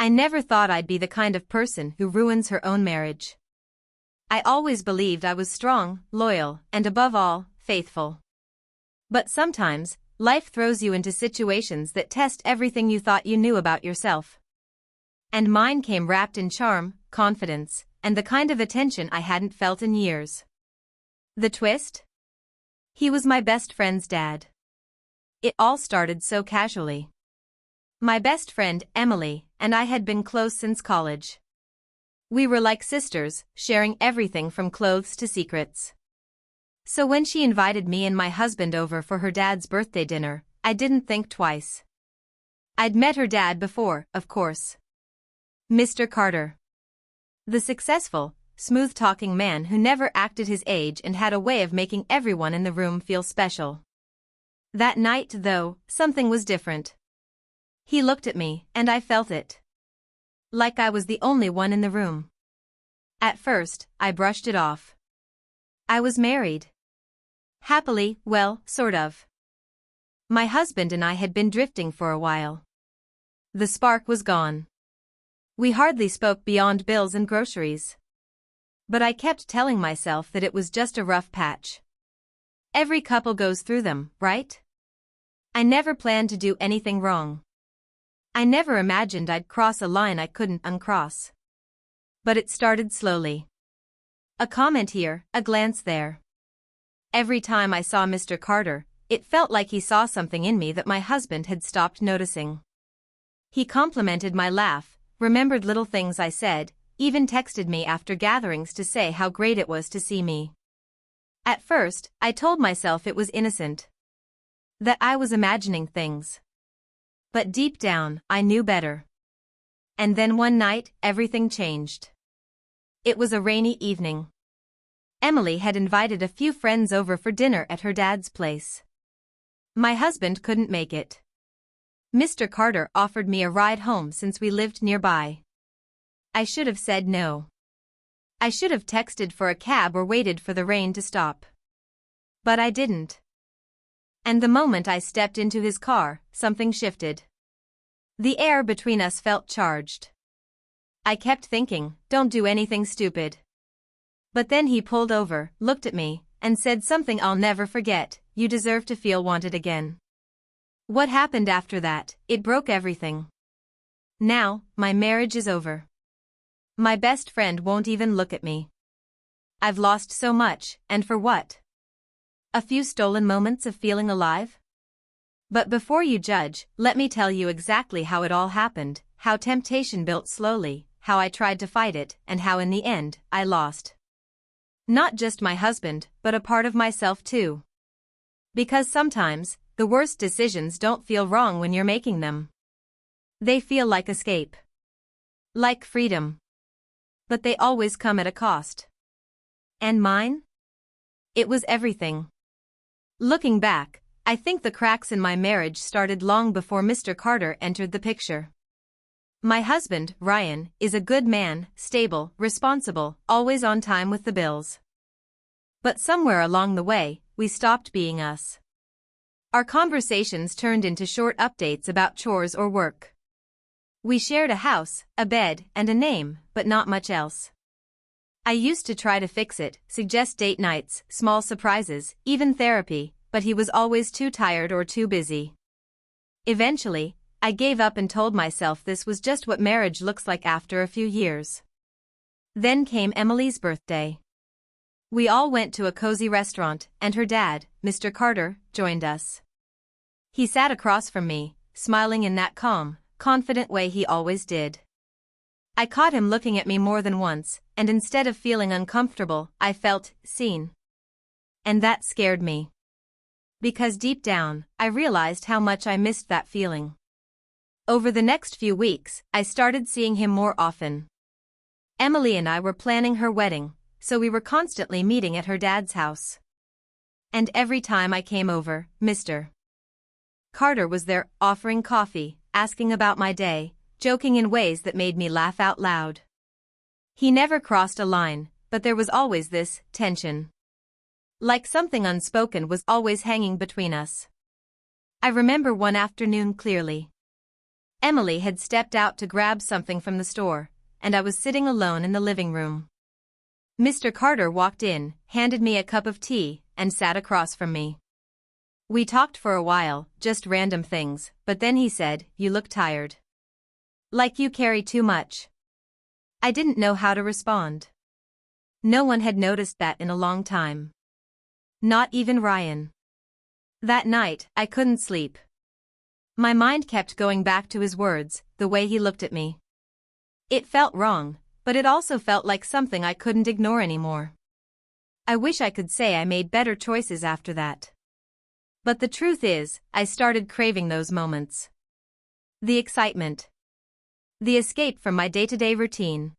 I never thought I'd be the kind of person who ruins her own marriage. I always believed I was strong, loyal, and above all, faithful. But sometimes, life throws you into situations that test everything you thought you knew about yourself. And mine came wrapped in charm, confidence, and the kind of attention I hadn't felt in years. The twist? He was my best friend's dad. It all started so casually. My best friend, Emily, and I had been close since college. We were like sisters, sharing everything from clothes to secrets. So when she invited me and my husband over for her dad's birthday dinner, I didn't think twice. I'd met her dad before, of course. Mr. Carter. The successful, smooth-talking man who never acted his age and had a way of making everyone in the room feel special. That night, though, something was different. He looked at me, and I felt it. Like I was the only one in the room. At first, I brushed it off. I was married. Happily, well, sort of. My husband and I had been drifting for a while. The spark was gone. We hardly spoke beyond bills and groceries. But I kept telling myself that it was just a rough patch. Every couple goes through them, right? I never planned to do anything wrong. I never imagined I'd cross a line I couldn't uncross. But it started slowly. A comment here, a glance there. Every time I saw Mr. Carter, it felt like he saw something in me that my husband had stopped noticing. He complimented my laugh, remembered little things I said, even texted me after gatherings to say how great it was to see me. At first, I told myself it was innocent. That I was imagining things. But deep down, I knew better. And then one night, everything changed. It was a rainy evening. Emily had invited a few friends over for dinner at her dad's place. My husband couldn't make it. Mr. Carter offered me a ride home since we lived nearby. I should have said no. I should have texted for a cab or waited for the rain to stop. But I didn't. And the moment I stepped into his car, something shifted. The air between us felt charged. I kept thinking, don't do anything stupid. But then he pulled over, looked at me, and said something I'll never forget, you deserve to feel wanted again. What happened after that, it broke everything. Now, my marriage is over. My best friend won't even look at me. I've lost so much, and for what? A few stolen moments of feeling alive? But before you judge, let me tell you exactly how it all happened, how temptation built slowly, how I tried to fight it, and how in the end, I lost. Not just my husband, but a part of myself too. Because sometimes, the worst decisions don't feel wrong when you're making them. They feel like escape. Like freedom. But they always come at a cost. And mine? It was everything. Looking back, I think the cracks in my marriage started long before Mr. Carter entered the picture. My husband, Ryan, is a good man, stable, responsible, always on time with the bills. But somewhere along the way, we stopped being us. Our conversations turned into short updates about chores or work. We shared a house, a bed, and a name, but not much else. I used to try to fix it, suggest date nights, small surprises, even therapy, but he was always too tired or too busy. Eventually, I gave up and told myself this was just what marriage looks like after a few years. Then came Emily's birthday. We all went to a cozy restaurant, and her dad, Mr. Carter, joined us. He sat across from me, smiling in that calm, confident way he always did. I caught him looking at me more than once, and instead of feeling uncomfortable, I felt seen. And that scared me. Because deep down, I realized how much I missed that feeling. Over the next few weeks, I started seeing him more often. Emily and I were planning her wedding, so we were constantly meeting at her dad's house. And every time I came over, Mr. Carter was there, offering coffee, asking about my day, joking in ways that made me laugh out loud. He never crossed a line, but there was always this tension. Like something unspoken was always hanging between us. I remember one afternoon clearly. Emily had stepped out to grab something from the store, and I was sitting alone in the living room. Mr. Carter walked in, handed me a cup of tea, and sat across from me. We talked for a while, just random things, but then he said, "You look tired. Like you carry too much." I didn't know how to respond. No one had noticed that in a long time. Not even Ryan. That night, I couldn't sleep. My mind kept going back to his words, the way he looked at me. It felt wrong, but it also felt like something I couldn't ignore anymore. I wish I could say I made better choices after that. But the truth is, I started craving those moments. The excitement. The escape from my day-to-day routine.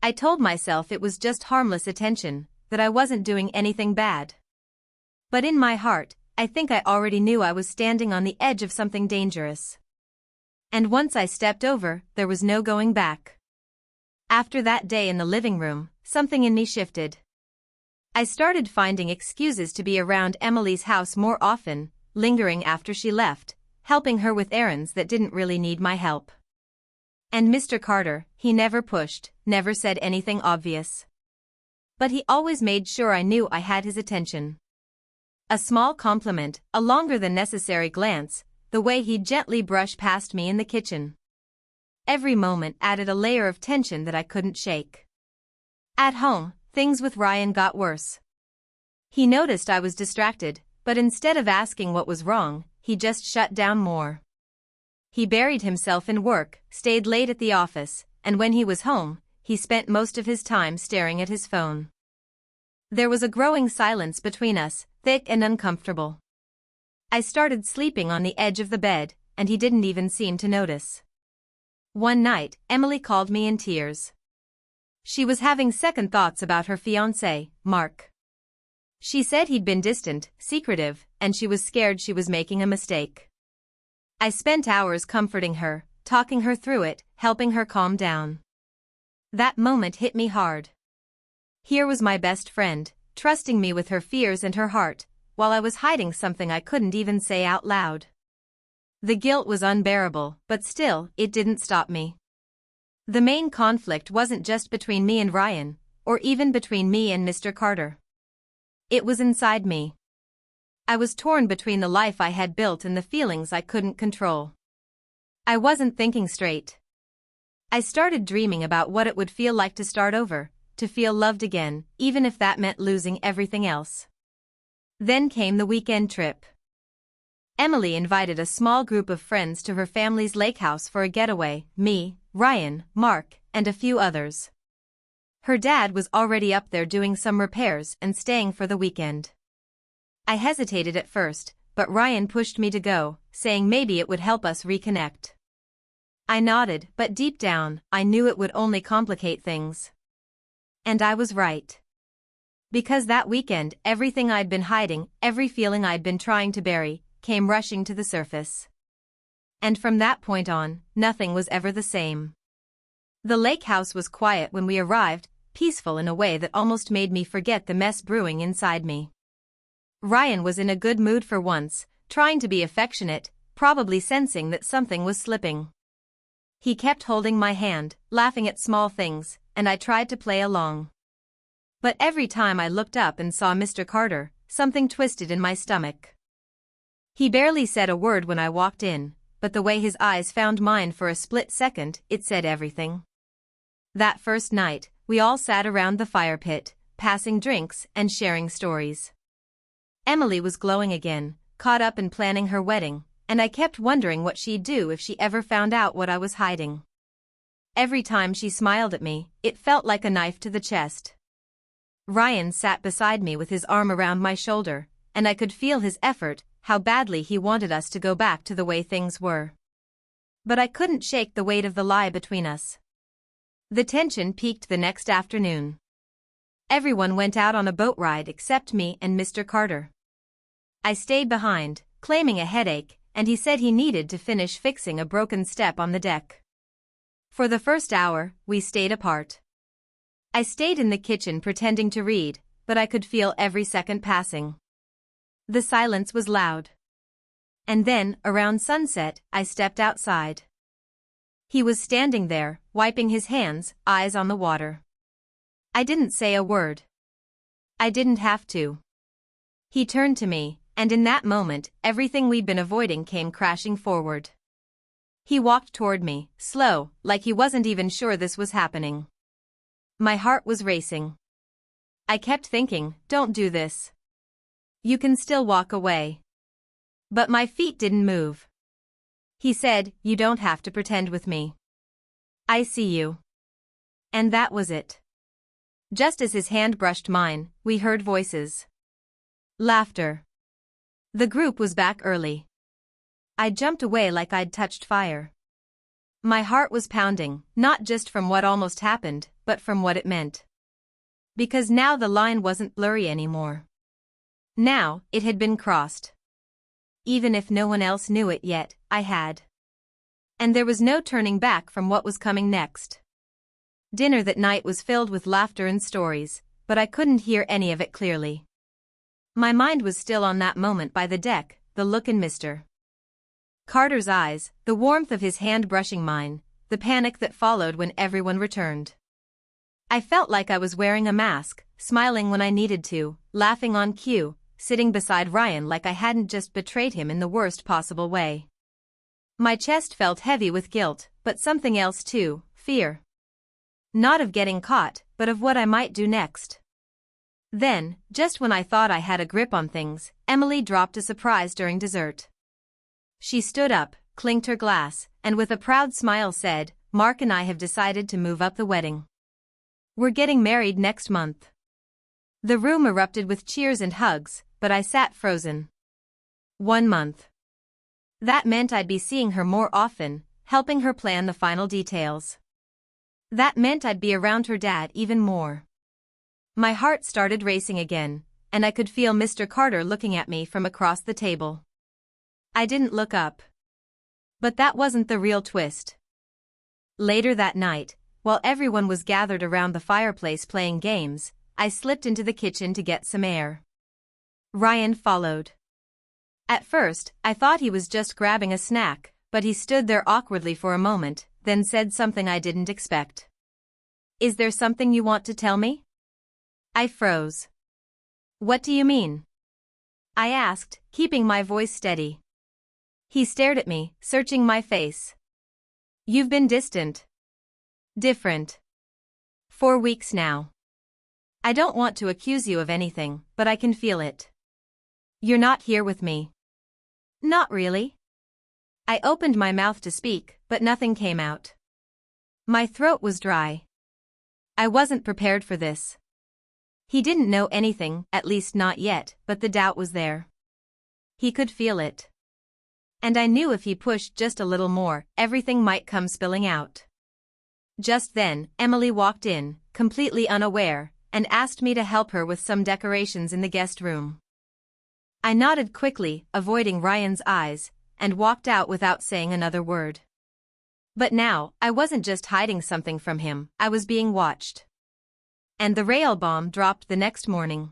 I told myself it was just harmless attention, that I wasn't doing anything bad. But in my heart, I think I already knew I was standing on the edge of something dangerous. And once I stepped over, there was no going back. After that day in the living room, something in me shifted. I started finding excuses to be around Emily's house more often, lingering after she left, helping her with errands that didn't really need my help. And Mr. Carter, he never pushed, never said anything obvious. But he always made sure I knew I had his attention. A small compliment, a longer than necessary glance, the way he'd gently brush past me in the kitchen. Every moment added a layer of tension that I couldn't shake. At home, things with Ryan got worse. He noticed I was distracted, but instead of asking what was wrong, he just shut down more. He buried himself in work, stayed late at the office, and when he was home, he spent most of his time staring at his phone. There was a growing silence between us, thick and uncomfortable. I started sleeping on the edge of the bed, and he didn't even seem to notice. One night, Emily called me in tears. She was having second thoughts about her fiancé, Mark. She said he'd been distant, secretive, and she was scared she was making a mistake. I spent hours comforting her, talking her through it, helping her calm down. That moment hit me hard. Here was my best friend, trusting me with her fears and her heart, while I was hiding something I couldn't even say out loud. The guilt was unbearable, but still, it didn't stop me. The main conflict wasn't just between me and Ryan, or even between me and Mr. Carter. It was inside me. I was torn between the life I had built and the feelings I couldn't control. I wasn't thinking straight. I started dreaming about what it would feel like to start over, to feel loved again, even if that meant losing everything else. Then came the weekend trip. Emily invited a small group of friends to her family's lake house for a getaway, me, Ryan, Mark, and a few others. Her dad was already up there doing some repairs and staying for the weekend. I hesitated at first, but Ryan pushed me to go, saying maybe it would help us reconnect. I nodded, but deep down, I knew it would only complicate things. And I was right. Because that weekend, everything I'd been hiding, every feeling I'd been trying to bury, came rushing to the surface. And from that point on, nothing was ever the same. The lake house was quiet when we arrived, peaceful in a way that almost made me forget the mess brewing inside me. Ryan was in a good mood for once, trying to be affectionate, probably sensing that something was slipping. He kept holding my hand, laughing at small things, and I tried to play along. But every time I looked up and saw Mr. Carter, something twisted in my stomach. He barely said a word when I walked in, but the way his eyes found mine for a split second, it said everything. That first night, we all sat around the fire pit, passing drinks and sharing stories. Emily was glowing again, caught up in planning her wedding, and I kept wondering what she'd do if she ever found out what I was hiding. Every time she smiled at me, it felt like a knife to the chest. Ryan sat beside me with his arm around my shoulder, and I could feel his effort, how badly he wanted us to go back to the way things were. But I couldn't shake the weight of the lie between us. The tension peaked the next afternoon. Everyone went out on a boat ride except me and Mr. Carter. I stayed behind, claiming a headache, and he said he needed to finish fixing a broken step on the deck. For the first hour, we stayed apart. I stayed in the kitchen pretending to read, but I could feel every second passing. The silence was loud. And then, around sunset, I stepped outside. He was standing there, wiping his hands, eyes on the water. I didn't say a word. I didn't have to. He turned to me, and in that moment, everything we'd been avoiding came crashing forward. He walked toward me, slow, like he wasn't even sure this was happening. My heart was racing. I kept thinking, don't do this. You can still walk away. But my feet didn't move. He said, you don't have to pretend with me. I see you. And that was it. Just as his hand brushed mine, we heard voices. Laughter. The group was back early. I jumped away like I'd touched fire. My heart was pounding, not just from what almost happened, but from what it meant. Because now the line wasn't blurry anymore. Now, it had been crossed. Even if no one else knew it yet, I had. And there was no turning back from what was coming next. Dinner that night was filled with laughter and stories, but I couldn't hear any of it clearly. My mind was still on that moment by the deck, the look in Mr. Carter's eyes, the warmth of his hand brushing mine, the panic that followed when everyone returned. I felt like I was wearing a mask, smiling when I needed to, laughing on cue, sitting beside Ryan like I hadn't just betrayed him in the worst possible way. My chest felt heavy with guilt, but something else too, fear. Not of getting caught, but of what I might do next. Then, just when I thought I had a grip on things, Emily dropped a surprise during dessert. She stood up, clinked her glass, and with a proud smile said, Mark and I have decided to move up the wedding. We're getting married next month. The room erupted with cheers and hugs, but I sat frozen. 1 month. That meant I'd be seeing her more often, helping her plan the final details. That meant I'd be around her dad even more. My heart started racing again, and I could feel Mr. Carter looking at me from across the table. I didn't look up. But that wasn't the real twist. Later that night, while everyone was gathered around the fireplace playing games, I slipped into the kitchen to get some air. Ryan followed. At first, I thought he was just grabbing a snack, but he stood there awkwardly for a moment, then said something I didn't expect. Is there something you want to tell me? I froze. What do you mean? I asked, keeping my voice steady. He stared at me, searching my face. You've been distant. Different. 4 weeks now. I don't want to accuse you of anything, but I can feel it. You're not here with me. Not really. I opened my mouth to speak, but nothing came out. My throat was dry. I wasn't prepared for this. He didn't know anything, at least not yet, but the doubt was there. He could feel it. And I knew if he pushed just a little more, everything might come spilling out. Just then, Emily walked in, completely unaware, and asked me to help her with some decorations in the guest room. I nodded quickly, avoiding Ryan's eyes, and walked out without saying another word. But now, I wasn't just hiding something from him, I was being watched. And the rail bomb dropped the next morning.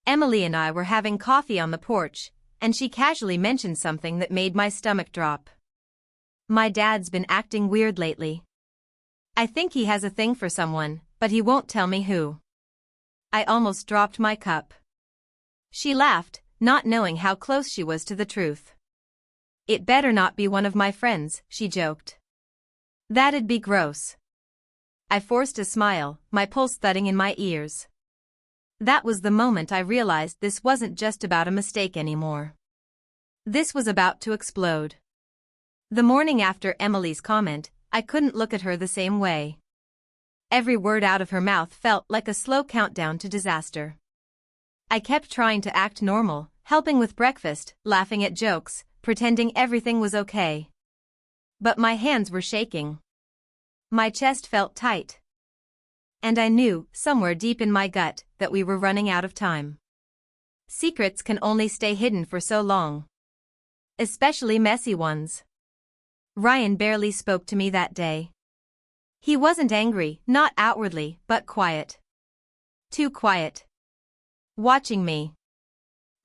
Emily and I were having coffee on the porch, and she casually mentioned something that made my stomach drop. My dad's been acting weird lately. I think he has a thing for someone, but he won't tell me who. I almost dropped my cup. She laughed, not knowing how close she was to the truth. It better not be one of my friends, she joked. That'd be gross. I forced a smile, my pulse thudding in my ears. That was the moment I realized this wasn't just about a mistake anymore. This was about to explode. The morning after Emily's comment, I couldn't look at her the same way. Every word out of her mouth felt like a slow countdown to disaster. I kept trying to act normal, helping with breakfast, laughing at jokes, pretending everything was okay. But my hands were shaking. My chest felt tight. And I knew, somewhere deep in my gut, that we were running out of time. Secrets can only stay hidden for so long. Especially messy ones. Ryan barely spoke to me that day. He wasn't angry, not outwardly, but quiet. Too quiet. Watching me.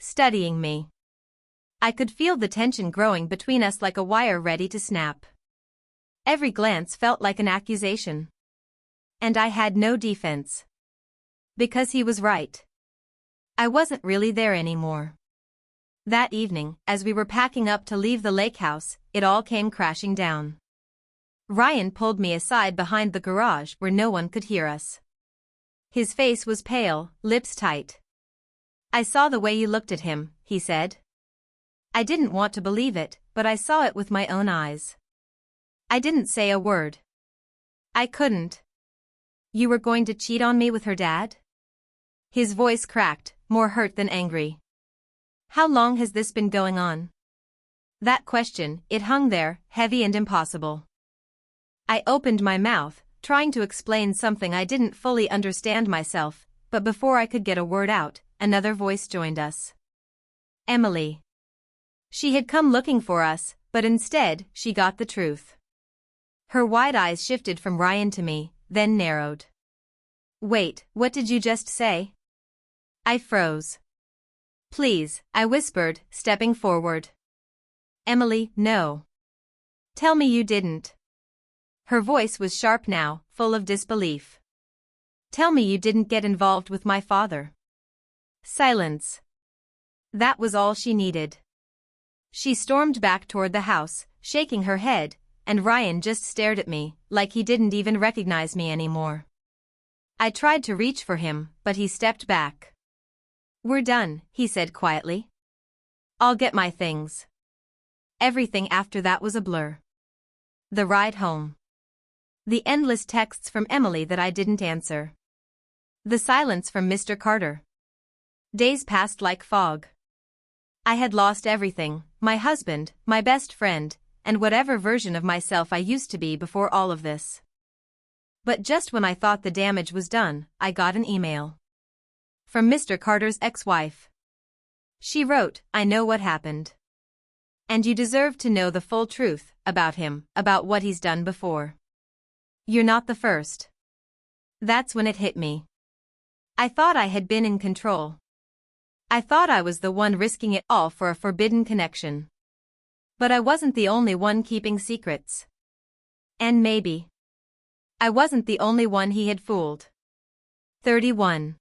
Studying me. I could feel the tension growing between us like a wire ready to snap. Every glance felt like an accusation. And I had no defense. Because he was right. I wasn't really there anymore. That evening, as we were packing up to leave the lake house, it all came crashing down. Ryan pulled me aside behind the garage where no one could hear us. His face was pale, lips tight. "I saw the way you looked at him," he said. I didn't want to believe it, but I saw it with my own eyes. I didn't say a word. I couldn't. "You were going to cheat on me with her dad?" His voice cracked, more hurt than angry. "How long has this been going on?" That question, it hung there, heavy and impossible. I opened my mouth, trying to explain something I didn't fully understand myself, but before I could get a word out, another voice joined us. Emily. She had come looking for us, but instead, she got the truth. Her wide eyes shifted from Ryan to me, then narrowed. "Wait, what did you just say?" I froze. "Please," I whispered, stepping forward. "Emily, no. Tell me you didn't." Her voice was sharp now, full of disbelief. "Tell me you didn't get involved with my father." Silence. That was all she needed. She stormed back toward the house, shaking her head, and Ryan just stared at me, like he didn't even recognize me anymore. I tried to reach for him, but he stepped back. "We're done," he said quietly. "I'll get my things." Everything after that was a blur. The ride home. The endless texts from Emily that I didn't answer. The silence from Mr. Carter. Days passed like fog. I had lost everything, my husband, my best friend, and whatever version of myself I used to be before all of this. But just when I thought the damage was done, I got an email. From Mr. Carter's ex-wife. She wrote, "I know what happened. And you deserve to know the full truth about him, about what he's done before. You're not the first." That's when it hit me. I thought I had been in control. I thought I was the one risking it all for a forbidden connection. But I wasn't the only one keeping secrets. And maybe I wasn't the only one he had fooled. 31.